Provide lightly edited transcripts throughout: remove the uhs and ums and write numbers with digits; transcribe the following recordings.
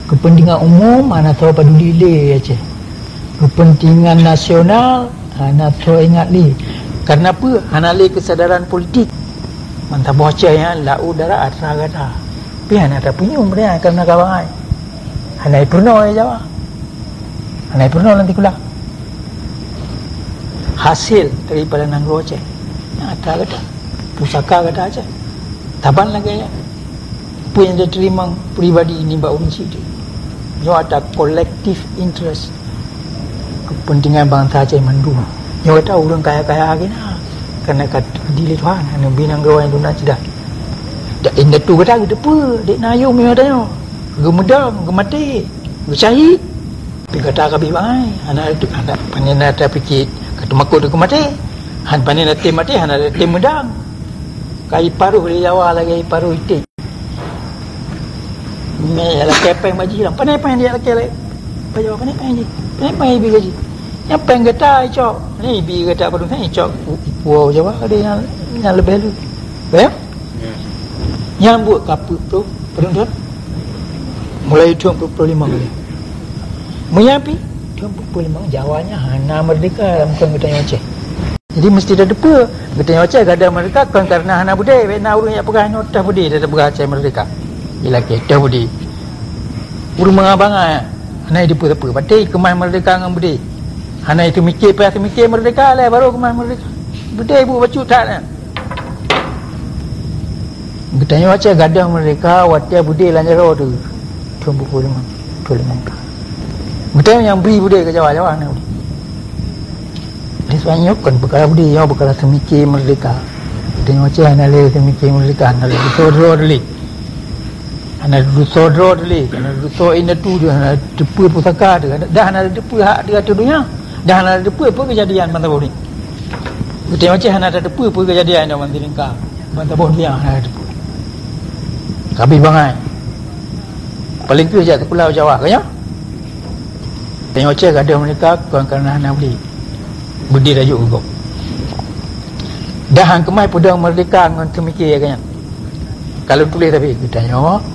Kepentingan umum mana tahu peduli le aja. Kepentingan nasional ana tahu ingat li. Karena apa? Ana le kesadaran politik. Mantap baca ya lau darah atra kata. Pian ada punya umrnya karena kawan ai. Ana purno ya Jawa. Ana purno nanti kula. Hasil daripada nang roce. Atra kata. Pusaka kata aja. Taban lagi ya. Apa yang dia terima pribadi ini mbak unci dia. Yo ada collective interest, kepentingan bangsa Aceh mandu. Yo tahu orang kaya-kaya lagi na, karena kat dili Tuhan, anu binang gawan itu nak sudah. Dak indah tu kata kita apa, dek nayo meh adanya, gemedang, gemati, bersyahid. Tapi kata kabi bangai, anak panen ada pikir, kata makut tu gemati, han panen ada mati, han ada medang. Kai paruh dia Jawa lagi paruh itik. Mẹ là kẹp bèn mà gì làm cái này bèn đi là kẹp lại bây giờ cái này bèn gì cái này bèn bị cái gì nhá bèn người ta cho này bị người ta còn thấy cho wow cho bác ở đây nhà lebih lu betul nyambut kapuk tu perundut mulai 25 kali menyapi 25 Jawanya hana merdeka dalam kemudian Aceh. Jadi mesti ada depa kemudian Aceh ada merdeka kan karena hana budaya wena urang yang pegang notah budaya ada pegang Aceh merdeka. Ila kita budi urung mengabanga hanai depa apa batai kemah merdeka dengan budi hanai itu mikir pas mikir merdeka lah baru kemah merdeka budi ibu bacu tak nah bertanya Aceh gadang merdeka watia budi lanjaro tu buku 25 bertanya yang beri budi ke Jawa nah ini sebenarnya kan perkara budi yang perkara semikir merdeka bertanya Aceh hanai semikir merdeka hanai betul dulu ana duso dulu ana duso ina tu dia ana depa pusaka dia dah ana depa hak dia tu dunia dah ana depa apa kejadian mantap ni betul macam ana ada depa apa kejadian dia mantap lingkar mantap dia ana depa kabi bangai paling tu je ke Pulau Jawa kaya tengok cek ada mereka kerana ana budi rajuk hukum dah hang kemai pedang merdeka ngan temikir kaya kalau tulis tapi kita tanya orang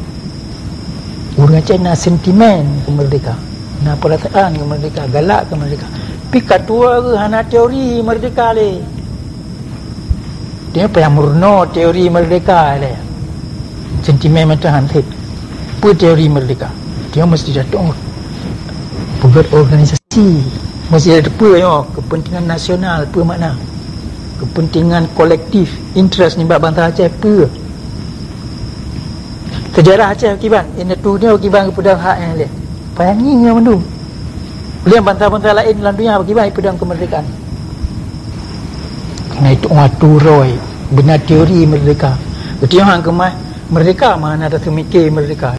Aceh nak sentimen kemerdekaan, nak perasaan kemerdekaan, galak kemerdekaan. Tapi katua ke hana teori merdeka le. Dia payah murno teori merdeka le. Sentimen macam hantit. Apa teori merdeka? Dia mesti datang buat organisasi. Mesti ada apa yo kepentingan nasional apa makna? Kepentingan kolektif, interest ni bangsa Aceh apa? Sejarah Aceh akibat ini tu dia akibat kepada hak yang lain bayangin yang mendu boleh bantah-bantah lain dalam dunia akibat pedang kemerdekaan kerana itu orang turoi benar teori merdeka ketika orang kemah merdeka mana ada semikir merdeka